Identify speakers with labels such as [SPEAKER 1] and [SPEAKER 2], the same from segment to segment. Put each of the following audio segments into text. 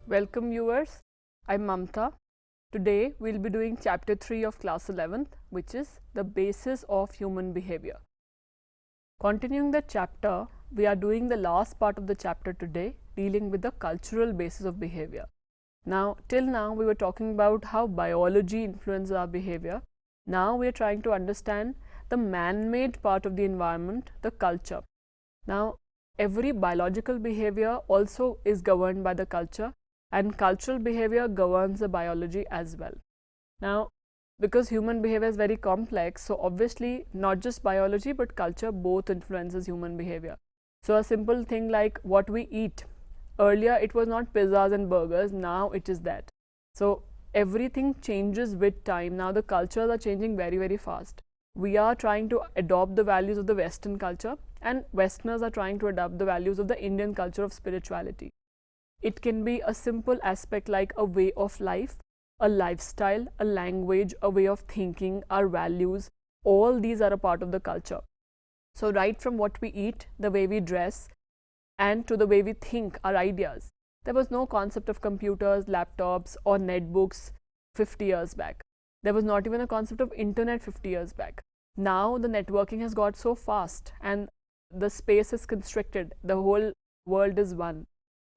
[SPEAKER 1] Welcome viewers, I'm Mamta. Today we'll be doing chapter 3 of class 11th, which is the basis of human behavior. Continuing the chapter, we are doing the last part of the chapter today, dealing with the cultural basis of behavior. Now, till now we were talking about how biology influences our behavior. Now we are trying to understand the man-made part of the environment, the culture. Now, every biological behavior also is governed by the culture, and cultural behavior governs the biology as well. Now, because human behavior is very complex, so obviously not just biology but culture both influences human behavior. So a simple thing like what we eat, earlier it was not pizzas and burgers, now it is that. So everything changes with time. Now the cultures are changing very fast. We are trying to adopt the values of the Western culture, and Westerners are trying to adopt the values of the Indian culture of spirituality. It can be a simple aspect like a way of life, a lifestyle, a language, a way of thinking, our values. All these are a part of the culture. So right from what we eat, the way we dress, and to the way we think, our ideas. There was no concept of computers, laptops or netbooks 50 years back. There was not even a concept of internet 50 years back. Now the networking has got so fast and the space is constricted. The whole world is one.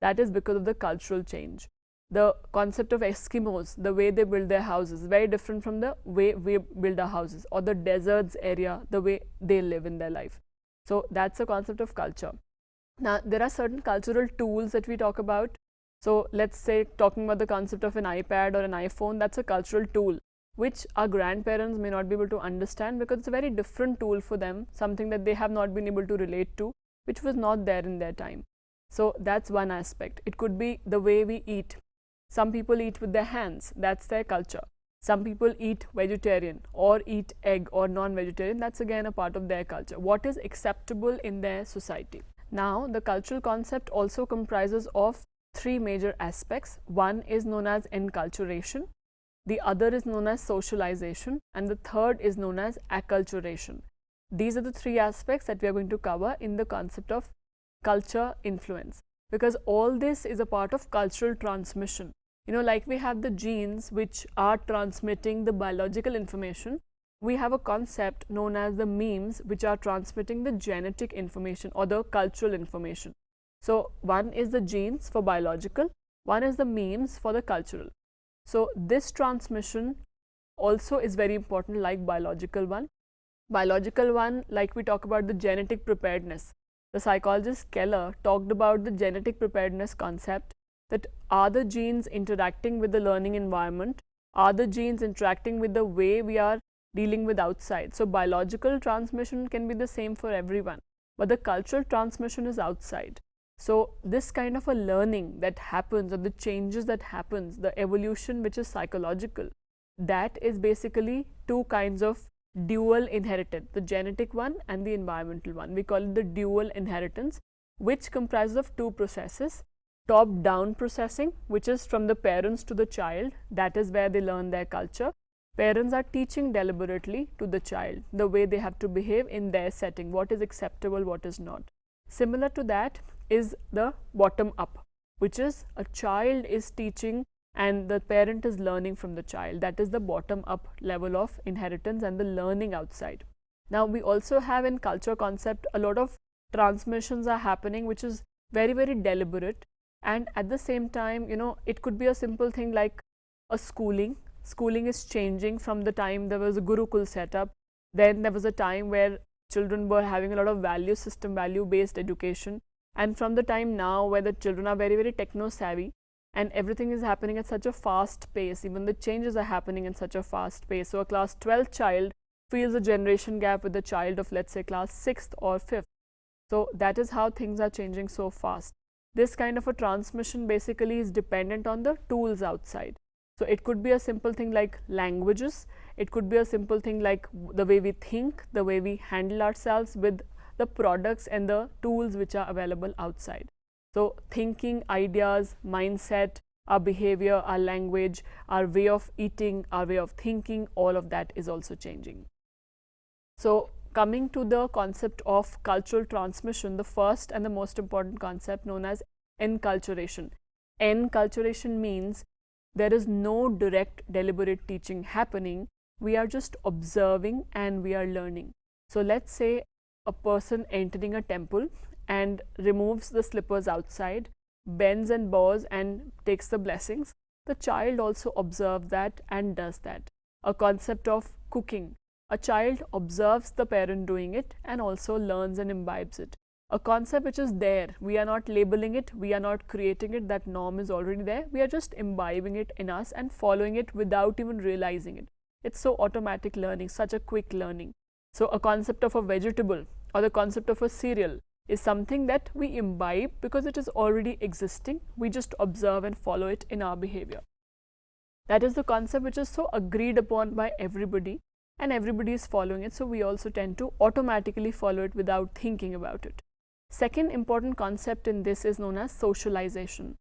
[SPEAKER 1] That is because of the cultural change. The concept of Eskimos, the way they build their houses, very different from the way we build our houses, or the deserts area, the way they live in their life. So that's a concept of culture. Now, there are certain cultural tools that we talk about. So let's say talking about the concept of an iPad or an iPhone, that's a cultural tool, which our grandparents may not be able to understand because it's a very different tool for them, something that they have not been able to relate to, which was not there in their time. So that's one aspect. It could be the way we eat. Some people eat with their hands, that's their culture. Some people eat vegetarian or eat egg or non-vegetarian, that's again a part of their culture. What is acceptable in their society? Now, the cultural concept also comprises of three major aspects. One is known as enculturation, the other is known as socialization, and the third is known as acculturation. These are the three aspects that we are going to cover in the concept of culture influence, because all this is a part of cultural transmission. You know, like we have the genes which are transmitting the biological information, we have a concept known as the memes which are transmitting the genetic information or the cultural information. So one is the genes for biological, one is the memes for the cultural. So this transmission also is very important like biological one. Biological one, like we talk about the genetic preparedness. The psychologist Keller talked about the genetic preparedness concept, that are the genes interacting with the learning environment, are the genes interacting with the way we are dealing with outside. So biological transmission can be the same for everyone, but the cultural transmission is outside. So this kind of a learning that happens, or the changes that happens, the evolution which is psychological, that is basically two kinds of dual inheritance, the genetic one and the environmental one. We call it the dual inheritance, which comprises of two processes. Top down processing, which is from the parents to the child, that is where they learn their culture. Parents are teaching deliberately to the child the way they have to behave in their setting, what is acceptable, what is not. Similar to that is the bottom up, which is a child is teaching and the parent is learning from the child. That is the bottom up level of inheritance and the learning outside. Now we also have in culture concept a lot of transmissions are happening which is very deliberate, and at the same time, you know, it could be a simple thing like a schooling is changing from the time there was a Gurukul setup. Then there was a time where children were having a lot of value system, value based education, and from the time now where the children are very techno savvy and everything is happening at such a fast pace, even the changes are happening in such a fast pace. So a class 12 child feels a generation gap with the child of, let's say, class 6th or 5th. So that is how things are changing so fast. This kind of a transmission basically is dependent on the tools outside. So it could be a simple thing like languages, it could be a simple thing like the way we think, the way we handle ourselves with the products and the tools which are available outside. So thinking, ideas, mindset, our behavior, our language, our way of eating, our way of thinking, all of that is also changing. So coming to the concept of cultural transmission, the first and the most important concept known as enculturation. Enculturation means there is no direct deliberate teaching happening. We are just observing and we are learning. So let's say a person entering a temple and removes the slippers outside, bends and bows and takes the blessings. The child also observes that and does that. A concept of cooking. A child observes the parent doing it and also learns and imbibes it. A concept which is there, we are not labeling it, we are not creating it, that norm is already there, we are just imbibing it in us and following it without even realizing it. It's so automatic learning, such a quick learning. So a concept of a vegetable or the concept of a cereal is something that we imbibe because it is already existing, we just observe and follow it in our behavior. That is the concept which is so agreed upon by everybody and everybody is following it, so we also tend to automatically follow it without thinking about it. Second important concept in this is known as socialization.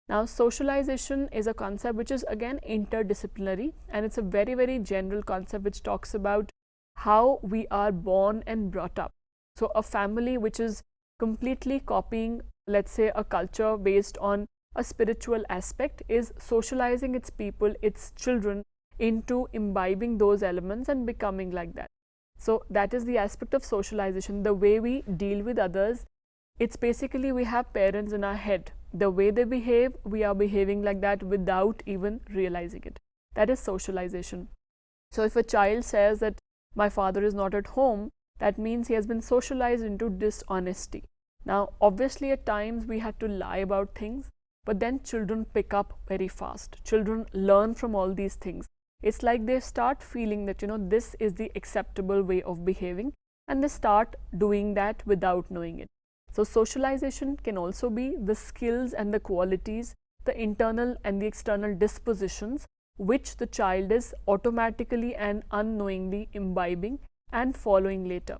[SPEAKER 1] Now socialization is a concept which is again interdisciplinary, and it's a very general concept which talks about how we are born and brought up. So a family which is completely copying, let's say, a culture based on a spiritual aspect is socializing its people, its children, into imbibing those elements and becoming like that. So that is the aspect of socialization, the way we deal with others. It's basically we have parents in our head. The way they behave, we are behaving like that without even realizing it. That is socialization. So if a child says that my father is not at home, that means he has been socialized into dishonesty. Now obviously at times we had to lie about things, but then children pick up very fast. Children learn from all these things. It's like they start feeling that, this is the acceptable way of behaving, and they start doing that without knowing it. So socialization can also be the skills and the qualities, the internal and the external dispositions which the child is automatically and unknowingly imbibing and following later.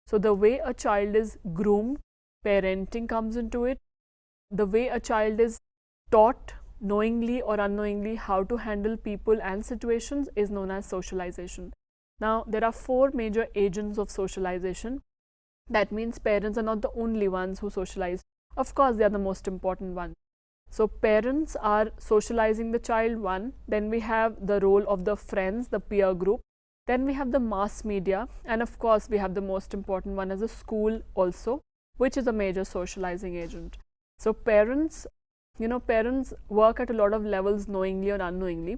[SPEAKER 1] So the way a child is groomed, parenting comes into it. The way a child is taught knowingly or unknowingly how to handle people and situations is known as socialization. Now there are 4 major agents of socialization. That means parents are not the only ones who socialize. Of course, they are the most important ones. So parents are socializing the child, one. Then we have the role of the friends, the peer group. Then we have the mass media, and of course we have the most important one as a school also, which is a major socializing agent. So parents work at a lot of levels, knowingly or unknowingly.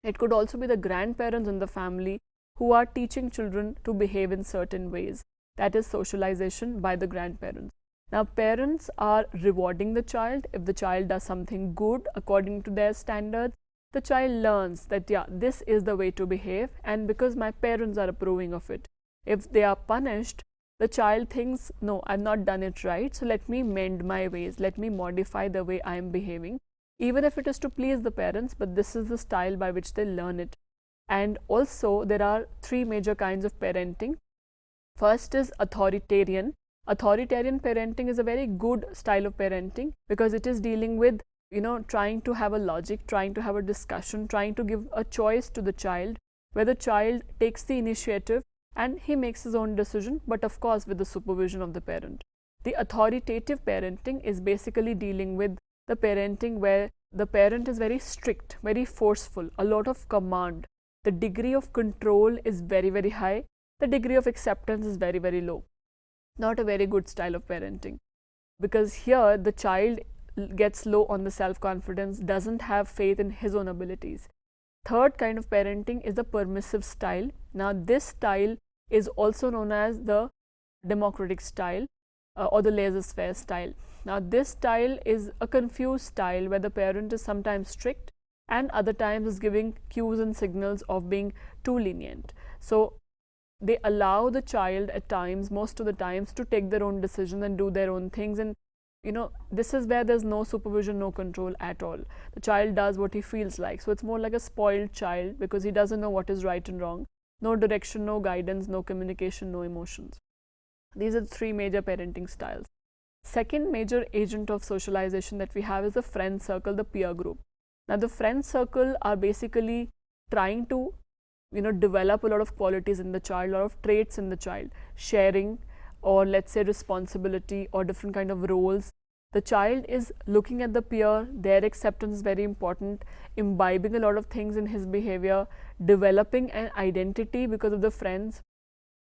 [SPEAKER 1] It could also be the grandparents in the family who are teaching children to behave in certain ways. That is socialization by the grandparents. Now parents are rewarding the child. If the child does something good according to their standards, the child learns that this is the way to behave, and because my parents are approving of it. If they are punished, the child thinks, no, I've not done it right, so let me mend my ways, let me modify the way I am behaving, even if it is to please the parents, but this is the style by which they learn it. And also there are 3 major kinds of parenting. First is authoritarian. Authoritarian parenting is a very good style of parenting because it is dealing with, trying to have a logic, trying to have a discussion, trying to give a choice to the child, where the child takes the initiative and he makes his own decision, but of course with the supervision of the parent. The authoritative parenting is basically dealing with the parenting where the parent is very strict, very forceful, a lot of command. The degree of control is very high. The degree of acceptance is very low. Not a very good style of parenting, because here the child gets low on the self-confidence, doesn't have faith in his own abilities. Third kind of parenting is the permissive style. Now this style is also known as the democratic style or the laissez-faire style. Now this style is a confused style where the parent is sometimes strict and other times is giving cues and signals of being too lenient. So they allow the child at times, most of the times, to take their own decisions and do their own things, and this is where there's no supervision, no control at all. The child does what he feels like. So it's more like a spoiled child because he doesn't know what is right and wrong. No direction, no guidance, no communication, no emotions. These are the 3 major parenting styles. Second major agent of socialization that we have is the friend circle, the peer group. Now the friend circle are basically trying to develop a lot of qualities in the child, a lot of traits in the child, sharing, or let's say responsibility, or different kind of roles. The child is looking at the peer, their acceptance is very important, imbibing a lot of things in his behavior, developing an identity because of the friends.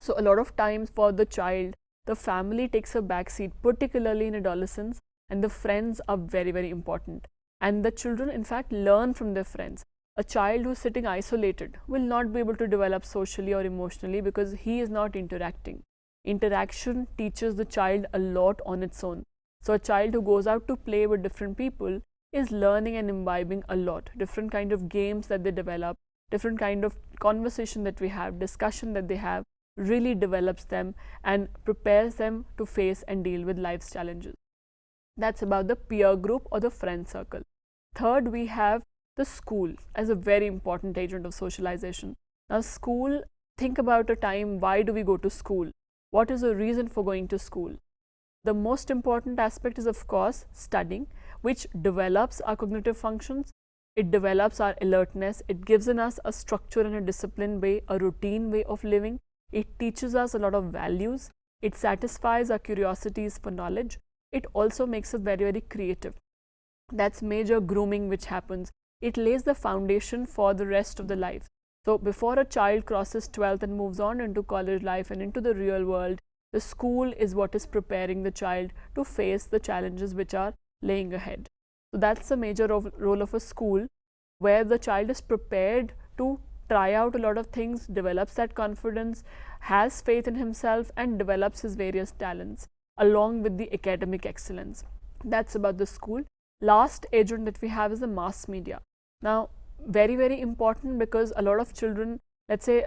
[SPEAKER 1] So a lot of times for the child, the family takes a backseat, particularly in adolescence, and the friends are very, very important. And the children in fact learn from their friends. A child who is sitting isolated will not be able to develop socially or emotionally because he is not interacting. Interaction teaches the child a lot on its own. So a child who goes out to play with different people is learning and imbibing a lot. Different kind of games that they develop, different kind of conversation that we have, discussion that they have, really develops them and prepares them to face and deal with life's challenges. That's about the peer group or the friend circle. Third, we have the school as a very important agent of socialization. Now school, think about a time, why do we go to school? What is the reason for going to school? The most important aspect is of course studying, which develops our cognitive functions. It develops our alertness. It gives in us a structure and a disciplined way, a routine way of living. It teaches us a lot of values. It satisfies our curiosities for knowledge. It also makes us very, very creative. That's major grooming which happens. It lays the foundation for the rest of the life. So before a child crosses 12th and moves on into college life and into the real world, the school is what is preparing the child to face the challenges which are laying ahead. So that's the major role of a school, where the child is prepared to try out a lot of things, develops that confidence, has faith in himself, and develops his various talents along with the academic excellence. That's about the school. Last agent that we have is the mass media. Now very, very important, because a lot of children, let's say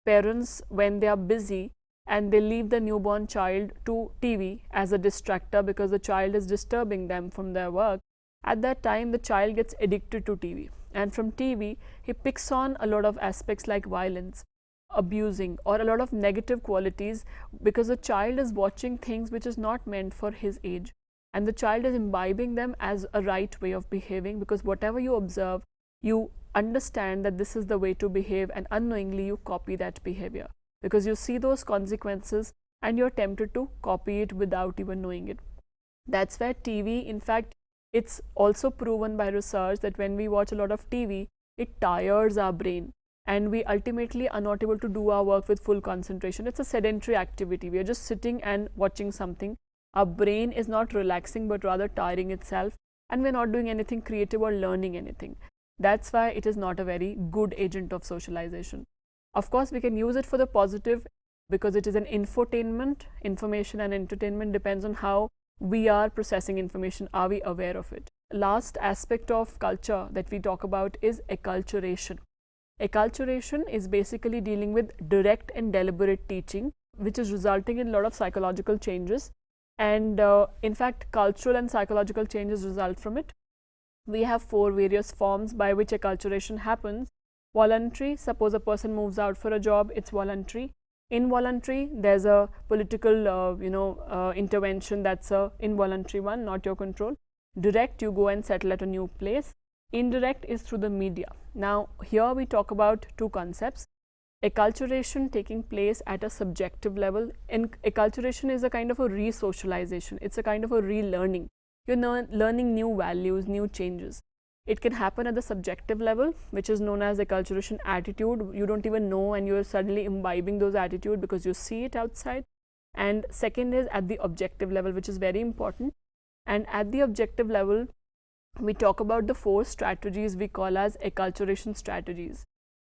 [SPEAKER 1] parents, when they are busy and they leave the newborn child to TV as a distractor because the child is disturbing them from their work, at that time the child gets addicted to TV, and from TV he picks on a lot of aspects like violence, abusing, or a lot of negative qualities, because the child is watching things which is not meant for his age, and the child is imbibing them as a right way of behaving, because whatever you observe, you understand that this is the way to behave, and unknowingly you copy that behavior because you see those consequences and you're tempted to copy it without even knowing it. That's where TV, in fact, it's also proven by research that when we watch a lot of TV, it tires our brain and we ultimately are not able to do our work with full concentration. It's a sedentary activity. We are just sitting and watching something. Our brain is not relaxing but rather tiring itself, and we're not doing anything creative or learning anything. That's why it is not a very good agent of socialization. Of course, we can use it for the positive because it is an infotainment. Information and entertainment depends on how we are processing information. Are we aware of it? Last aspect of culture that we talk about is acculturation. Acculturation is basically dealing with direct and deliberate teaching, which is resulting in a lot of psychological changes. And in fact, cultural and psychological changes result from it. We have 4 various forms by which acculturation happens. Voluntary, suppose a person moves out for a job, it's voluntary. Involuntary, there's a political intervention, that's a involuntary one, not your control. Direct, you go and settle at a new place. Indirect is through the media. Now here we talk about 2 concepts. Acculturation taking place at a subjective level, and acculturation is a kind of a re-socialization. It's a kind of a relearning. You're learning new values, new changes. It can happen at the subjective level, which is known as acculturation attitude. You don't even know and you're suddenly imbibing those attitudes because you see it outside. And second is at the objective level, which is very important. And at the objective level, we talk about the 4 strategies we call as acculturation strategies.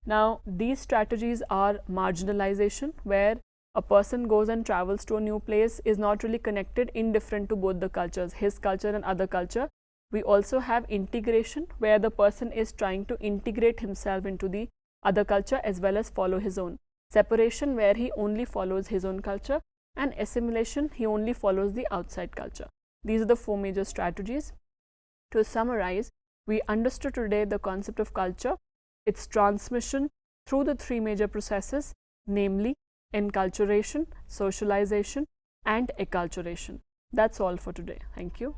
[SPEAKER 1] Now, these strategies are marginalization, where a person goes and travels to a new place, is not really connected, indifferent to both the cultures, his culture and other culture. We also have integration, where the person is trying to integrate himself into the other culture as well as follow his own. Separation, where he only follows his own culture, and assimilation, he only follows the outside culture. These are the 4 major strategies. To summarize, we understood today the concept of culture, its transmission through the 3 major processes, namely enculturation, socialization, and acculturation. That's all for today. Thank you.